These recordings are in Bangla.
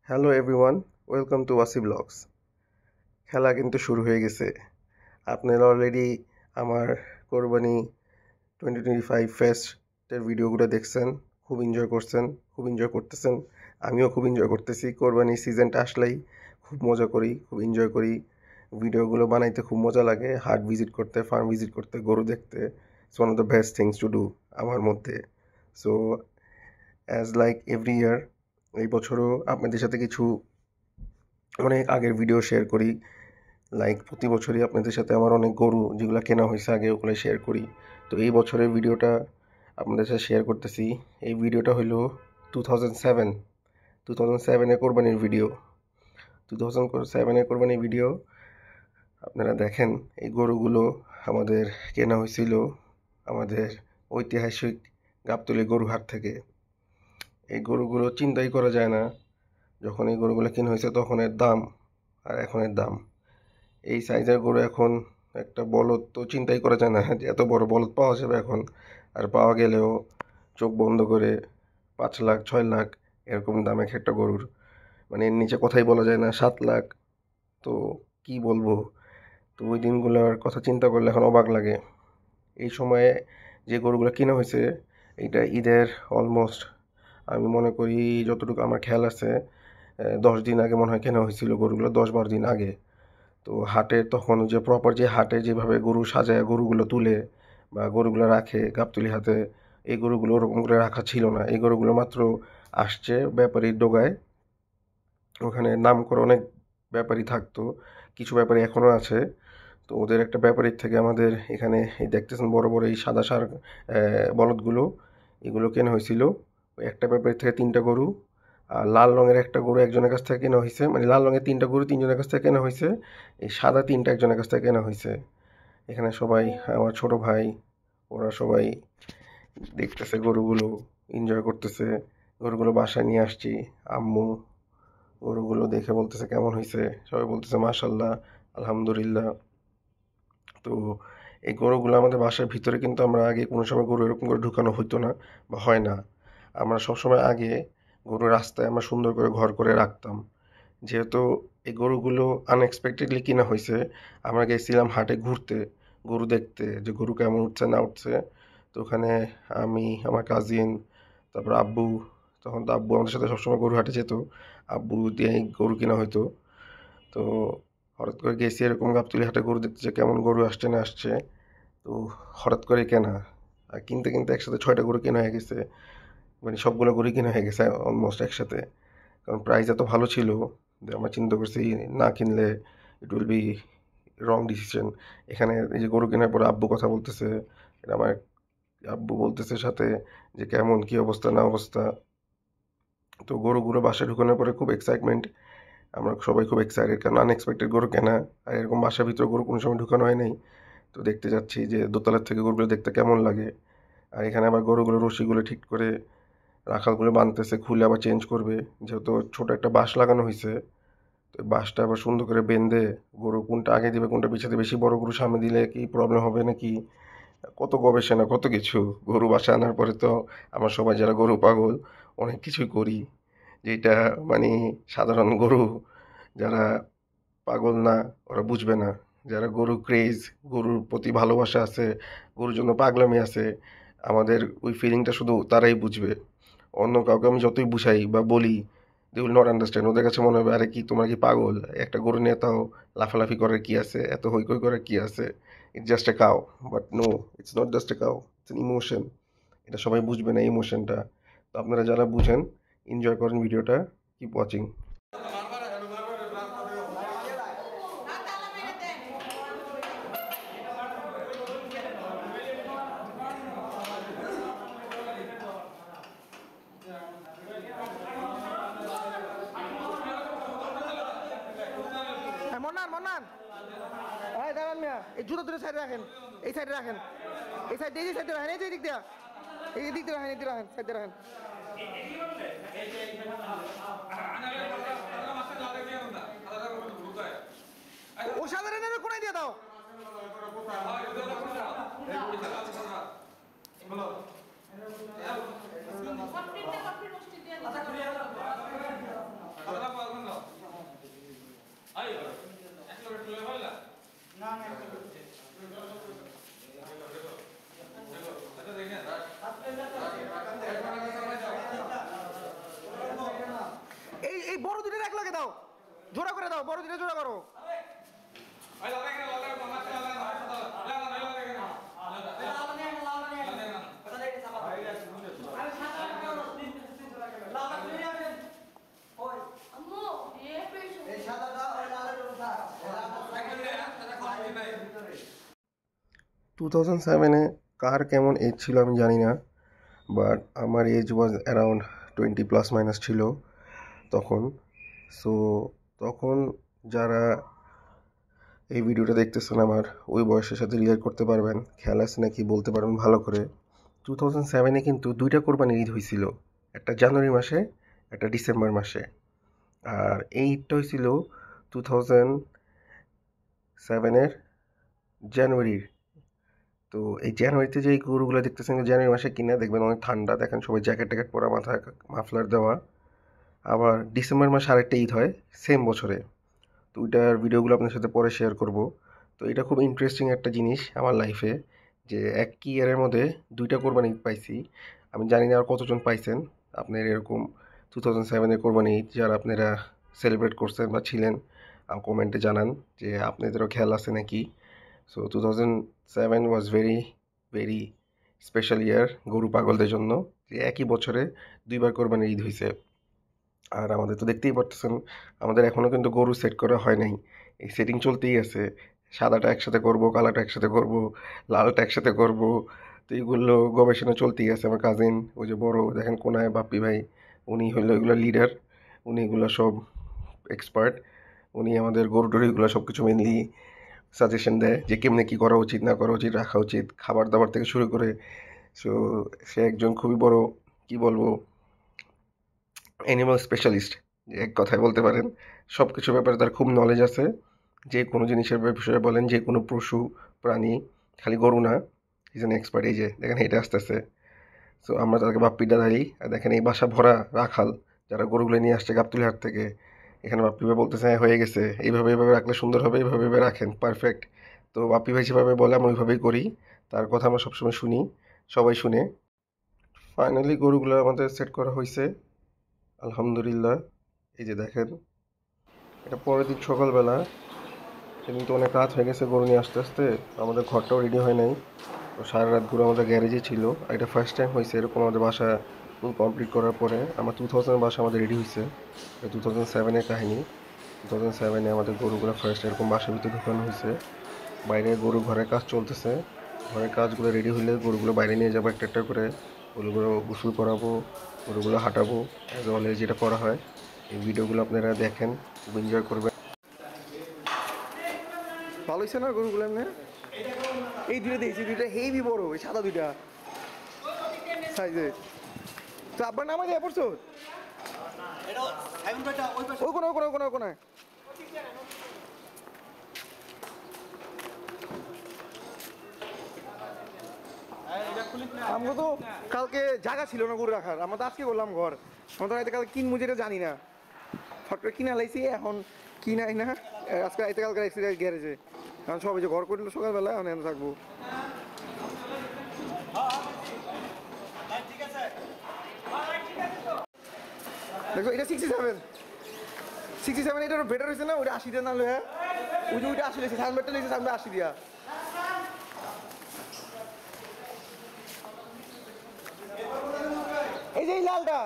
Hello everyone, welcome to Wasi blogs. খেলা কিন্তু শুরু হয়ে গেছে। আপনারা অলরেডি আমার কোরবানি 2025 ফেস্টের ভিডিওগুলো দেখছেন, খুব এনজয় করছেন, খুব এনজয় করতেছেন। আমিও খুব এনজয় করতেছি। কোরবানি সিজনটা আসলেই খুব মজা করি, খুব এনজয় করি। ভিডিওগুলো বানাইতে খুব মজা লাগে, হাট ভিজিট করতে, ফার্ম ভিজিট করতে, গরু দেখতে। It's one of the best things to do আমার মধ্যে। So as like every year, এই বছরও আপনাদের সাথে কিছু অনেক আগের ভিডিও শেয়ার করি। লাইক প্রতি বছরই আপনাদের সাথে আমার অনেক গরু যেগুলো কেনা হয়েছে আগে ওগুলো শেয়ার করি। তো এই বছরের ভিডিওটা আপনাদের সাথে শেয়ার করতেছি। এই ভিডিওটা হলো 2007 কোরবানির ভিডিও। 2007 কোরবানির ভিডিও। আপনারা দেখেন, এই গরুগুলো আমাদের কেনা হয়েছিল আমাদের ঐতিহাসিক গাবতলী গরু হাট থেকে। এই গরুগুলো চিন্তাই করা যায় না, যখন এই গরুগুলো কেনা হয়েছে তখনের দাম আর এখনের দাম। এই সাইজের গরু এখন একটা বলদ তো চিন্তাই করা যায় না যে এত বড় বলদ পাওয়া যাবে এখন। আর পাওয়া গেলেও চোখ বন্ধ করে 5 লাখ 6 লাখ এরকম দাম এক একটা গরুর। মানে এর নিচে কথাই বলা যায় না, 7 লাখ। তো কি বলবো, তো ওই দিনগুলোর কথা চিন্তা করলে এখন অবাক লাগে। এই সময়ে যে গরুগুলো কেনা হয়েছে, এইটা ঈদের অলমোস্ট, আমি মনে করি যতটুকু আমার খেয়াল আছে, 10 দিন আগে মনে হয় কেনা হয়েছিল গরুগুলো, 10-12 দিন আগে। তো হাটে তখন যে প্রপার যে হাটে যেভাবে গরু সাজায় গরুগুলো তুলে বা গরুগুলো রাখে গাবতলী হাতে, এই গরুগুলো ওরকম করে রাখা ছিল না। এই গরুগুলো মাত্র আসছে ব্যাপারীর ডোগায়, ওখানে নাম করে অনেক ব্যাপারী থাকতো, কিছু ব্যাপারী এখনও আছে। তো ওদের একটা ব্যাপারীর থেকে আমাদের এখানে এই দেখতেছেন বড় বড় এই সাদা সার বলদগুলো, এগুলো কেনা হয়েছিল। ওই একটা ব্যাপারীর থেকে 3টা গরু, আর লাল রঙের একটা গরু একজনের কাছ থেকে কেনা হয়েছে। মানে লাল রঙের 3টা গরু 3জনের কাছ থেকে কেনা হয়েছে, এই সাদা 3টা একজনের কাছ থেকে কেনা হয়েছে। এখানে সবাই আমার ছোট ভাই, ওরা সবাই দেখতেছে গরুগুলো, এনজয় করতেছে। গরুগুলো বাসায় নিয়ে আসছি, আম্মু গরুগুলো দেখে বলতেছে কেমন হয়েছে, সবাই বলতেছে মাশাল্লাহ, আলহামদুলিল্লাহ। তো এই গরুগুলো আমাদের বাসার ভিতরে কিন্তু আমরা আগে কোনো সময় গরু এরকম করে ঢুকানো হতো না বা হয় না। আমরা সবসময় আগে গরু রাস্তায় আমরা সুন্দর করে ঘর করে রাখতাম। যেহেতু এই গরুগুলো আনএক্সপেক্টেডলি কিনা হয়েছে, আমরা গেছিলাম হাটে ঘুরতে, গরু দেখতে যে গরু কেমন উঠছে না উঠছে। তো ওখানে আমি, আমার কাজিন, তারপর আব্বু, তখন তো আব্বু আমাদের সাথে সবসময় গরু হাটে যেত, আব্বু দিয়েই গরু কেনা হতো। তো হঠাৎ করে গেছি এরকম গাবতলী হাটে গরু দেখতে, যে কেমন গরু আসছে না আসছে। তো হঠাৎ করে কেনা, আর কিনতে কিনতে একসাথে 6টা গরু কেনা হয়ে গেছে। মানে সবগুলো গরু কেনা হয়ে গেছে অলমোস্ট একসাথে, কারণ প্রাইস এত ভালো ছিল যে আমরা চিন্তা করছি না কিনলে it will be wrong decision. এখানে এই যে গরু কেনার পরে আব্বু কথা বলতেছে, এটা আমার আব্বু বলতেছে সাথে যে কেমন কি অবস্থা না অবস্থা। তো গরুগুলো বাসায় ঢুকানোর পরে খুব এক্সাইটমেন্ট, আমরা সবাই খুব এক্সাইটেড, কারণ আনএক্সপেক্টেড গরু কেনা, আর এরকম বাসার ভিতরে গরু কোনো সময় ঢুকানো হয় নাই। তো দেখতে যাচ্ছি যে দোতলার থেকে গরুগুলো দেখতে কেমন লাগে। আর এখানে আবার গরুগুলো রশিগুলো ঠিক করে রাখালগুলো বাঁধতেছে, খুলে আবার চেঞ্জ করবে, যেহেতু ছোট একটা বাঁশ লাগানো হয়েছে। তো বাঁশটা আবার সুন্দর করে বেঁধে গরু কোনটা আগে দিবে কোনটা পিছাতে, বেশি বড় গরু সামনে দিলে কি প্রবলেম হবে নাকি, কত গবেষণা কত কিছু। গরু বাসা আনার পরে তো আমরা সবাই যারা গরু পাগল অনেক কিছুই করি, যেটা মানে সাধারণ গরু যারা পাগল না ওরা বুঝবে না। যারা গরু ক্রেজ, গরুর প্রতি ভালোবাসা আছে, গরুর জন্য পাগলামি আছে, আমাদের ওই ফিলিংটা শুধু তারাই বুঝবে। অন্য কাউকে আমি যতই বুঝাই বা বলি, দে উইল নট আন্ডারস্ট্যান্ড। ওদের কাছে মনে হবে আরে কি তোমরা কি পাগল, একটা গরু নিয়ে তাও লাফালাফি করার কি আছে, এত হৈকই করার কি আছে, it's just a cow. But no, it's not just a cow, it's an emotion. এটা সবাই বুঝবে না ইমোশনটা। তো আপনারা যারা বুঝেন, এনজয় করেন ভিডিওটা, কিপ ওয়াচিং। মন্নান মন্নান, এই দাঁড়ান মিয়া, এই জুতো দুটো সাইডে রাখেন, এই সাইডে রাখেন, এই সাইড এই সাইডে রাখেন, এই যে দিক দিয়া, এই দিক দিয়ে রাখেন, এই দিকে রাখেন, সাইডে রাখেন। ও সাধারণ কোনায় দিয়ে দাও। এই বড় দুটো এক লাগে দাও, জোড়া করে দাও, বড় দুটো জোড়া করো। টু থাউজেন্ড সেভেনে কার কেমন এজ ছিল আমি জানি না, বাট আমার এজ ওয়াজ অ্যারাউন্ড 20± ছিল তখন। সো তখন যারা এই ভিডিওটা দেখতেছেন আমার ওই বয়সের সাথে রিলেট করতে পারবেন, খেয়াল আছে নাকি বলতে পারবেন ভালো করে। 2007-এ কিন্তু 2টা কোরবানির ঈদ হয়েছিল, একটা জানুয়ারি মাসে, একটা ডিসেম্বর মাসে। আর এই ঈদটা হয়েছিল 2007-এর জানুয়ারির। তো এই জানুয়ারিতে যে গরুগুলো দেখতেছেন জানুয়ারি মাসে কিনে দেখবেন অনেক ঠান্ডা, দেখেন সবাই জ্যাকেট ট্যাকেট পরা, মাথায় মাফলার দেওয়া। আবার ডিসেম্বর মাসে আরেকটা ঈদ হয় সেম বছরে, তো ওইটার ভিডিওগুলো আপনার সাথে পরে শেয়ার করব। তো এটা খুব ইন্টারেস্টিং একটা জিনিস আমার লাইফে, যে একই ইয়ারের মধ্যে 2টা কোরবানি ঈদ পাইছি। আমি জানি না আর কতজন পাইছেন আপনার এরকম 2007-এর কোরবানি ঈদ, যারা আপনারা সেলিব্রেট করছেন বা ছিলেন, কমেন্টে জানান যে আপনাদেরও খেয়াল আছে নাকি। So 2007 was very very special year গরু পাগলদের জন্য, যে একই বছরে 2বার কোরবানির ঈদ হয়েছে। আর আমাদের তো দেখতেই পারতেছেন আমাদের এখনও কিন্তু গরু সেট করা হয় নাই, এই সেটিং চলতেই আছে। সাদাটা একসাথে করব, কালাটা একসাথে করব, লালটা একসাথে করব। তো এইগুলো গবেষণা চলতেই আছে। আমার কাজিন ওই যে বড় দেখেন কোনায় বাপ্পি ভাই, উনি হইলো এগুলো লিডার, উনি এগুলো সব এক্সপার্ট। উনি আমাদের গরু টরুগুলো সব কিছু মেনলি সাজেশন দেয় যে কেমনে কী করা উচিত না করা উচিত, রাখা উচিত, খাবার দাবার থেকে শুরু করে। সো সে একজন খুবই বড়, কি বলবো, অ্যানিমাল স্পেশালিস্ট, এক কথায় বলতে পারেন। সব কিছুর ব্যাপারে তার খুব নলেজ আছে। যে কোনো জিনিসের বিষয়ে বলেন, যে কোনো পশু প্রাণী, খালি গরু না, ইজ অ্যান এক্সপার্ট। এই যে দেখেন এটা আসতেছে। সো আমরা তাদেরকে বাপ্পিটা দাঁড়ি, আর দেখেন এই বাসা ভরা রাখাল, যারা গরুগুলো নিয়ে আসছে গাবতলী হাট থেকে। এখানে বাপ্পি ভাই বলতেছে হ্যাঁ হয়ে গেছে, এইভাবে এইভাবে রাখলে সুন্দর হবে, এইভাবে এইভাবে রাখেন, পারফেক্ট। তো বাপ্পি ভাই যেভাবে বলে আমরা ওইভাবেই করি, তার কথা আমরা সবসময় শুনি, সবাই শুনে। ফাইনালি গরুগুলো আমাদের সেট করা হয়েছে আলহামদুলিল্লাহ। এই যে দেখেন, এটা পরের দিন সকালবেলা, সেদিন তো অনেক রাত হয়ে গেছে গরু নিয়ে আসতে আসতে, আমাদের ঘরটাও রেডি হয় নাই। তো সারা রাত গরু আমাদের গ্যারেজে ছিল। আর এটা ফার্স্ট টাইম হয়েছে এরকম আমাদের বাসা ফুল কমপ্লিট করার পরে। আমার 2000 বাসা আমাদের রেডি হয়েছে, এটা 2007-এর কাহিনী। 2007-এ আমাদের গরুগুলো ফার্স্ট এরকম বাসার ভিতরে ঢুকানো হয়েছে। বাইরে গরু ঘরের কাজ চলতেছে, ঘরের কাজগুলো রেডি হলে গরুগুলো বাইরে নিয়ে যাবো একটা একটা করে, গরুগুলো গোসল করাবো, গরুগুলো হাঁটাবো, অ্যাজ অলওয়েজ যেটা করা হয়। এই ভিডিওগুলো আপনারা দেখেন, খুব এনজয় করবেন। ভালো হয়েছে না গরুগুলো এমনি? এই দুটো দেখছি, দুইটা হেভি বড়, এই সাদা দুইটা সাইজে। তো আব্বার নামা দিয়ে পড়ছো ওই কোনায় কোনায় কোনায় কোনায়। আমরা তো কালকে জায়গা ছিল না গরু রাখার, আমরা তো আজকে করলাম ঘর। আমরা তো রাইতে কালকে কিনবো যেটা জানি না, ফট করে কিনা লাইছি, এখন কিনাই না। আজকে রাইতে কালকে রাখছি গ্যারেজে, কারণ সবাই যে ঘর করলো সকালবেলা, এখন এনে থাকবো। দেখো এটা 67 এটা বেটার হয়েছে না, ওইটা 80 দিয়ে না লো। হ্যাঁ ওই যে ওইটা 80 লেগেছে, সামনেটা লেগেছে, সামনে 80 দিয়া। এই যে এই লালটা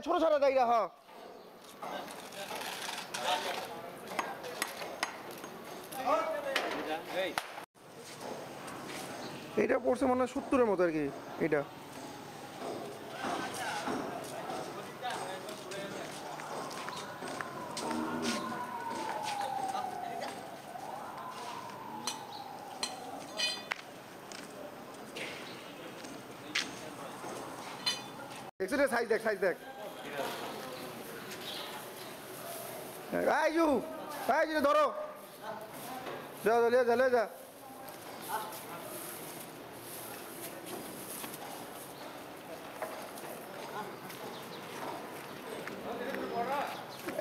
ছোট ছোট জায়গা। হ্যাঁ এটা পড়ছে মনে হয় 70-এর মতো আর কি এটা। দেখছো সাইজ দেখ, সাইজ দেখ। আইজু আইজু ধরো, যা যা যা যা যা।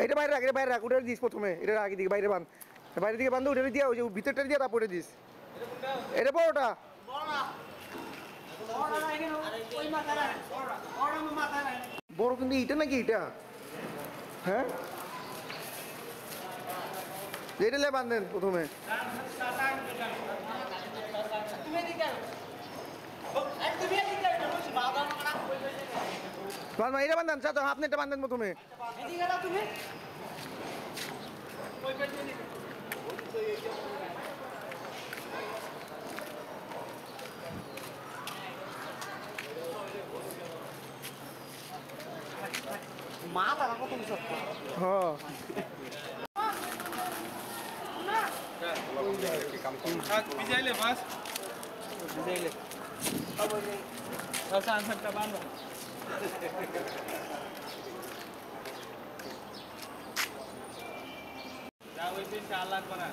এটা বাইরে রাখ ওটা দিস প্রথমে এটা আগে দিকে বাইরে বাঁধ বাইরে দিকে বাঁধ ওটা দিয়ে ওই যে ভিতরটা দিয়ে তারপরে দিস এটা বড়টা বড় কিন্তু এইটা নাকি এটা হ্যাঁ এটা লে বাঁধেন প্রথমে এটা বাঁধেন চাচা আপনি এটা বাঁধেন প্রথমে হ্যাঁ ভিজাইলে মাছ ভিজাইলে সানসারটা বাঁধো যা হইছে চাল লাগবে না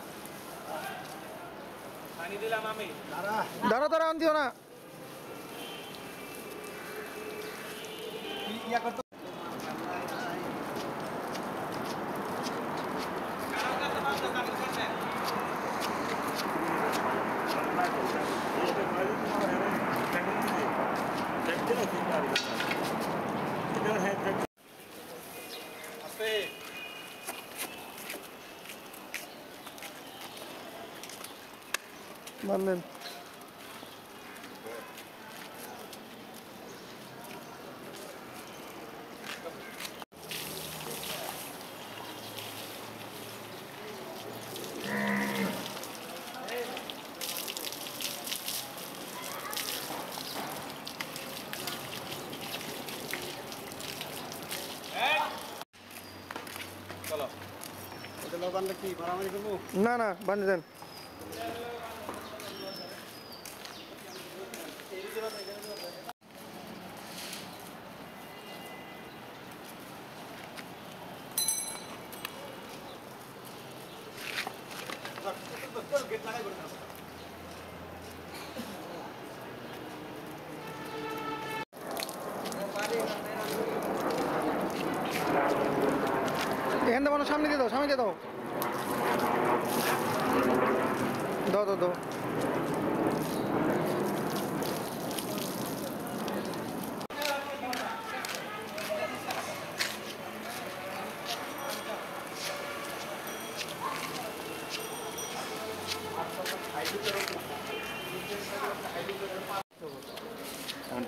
পানি দিলাম আমি দাঁড়া আনতিও না ইয়া করতে বাঁধেন চলো এটা লবানটা কি মারামারি করবো না বাঁধে দেন এখান থেকে সামনে দিয়ে দাও দাও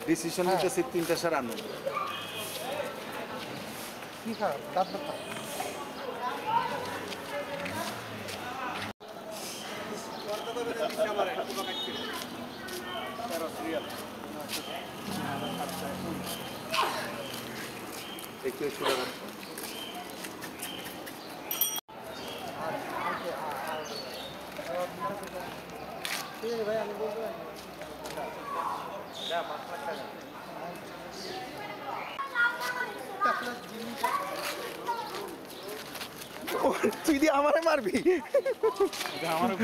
ডিসিশন নিতেছি 3টা সারানো কি খারাপ দাঁত ব্যথা একটু সুরা ঠিক আছে ভাই আমি বলবো তুই দিয়ে আমারে মারবি আমারও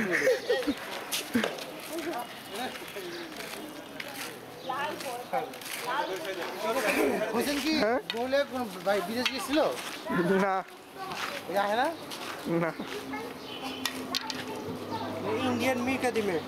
হোসেন কি বলে কোন ভাই বিদেশ গেছিল না না না ইন্ডিয়ান মির কাদিমে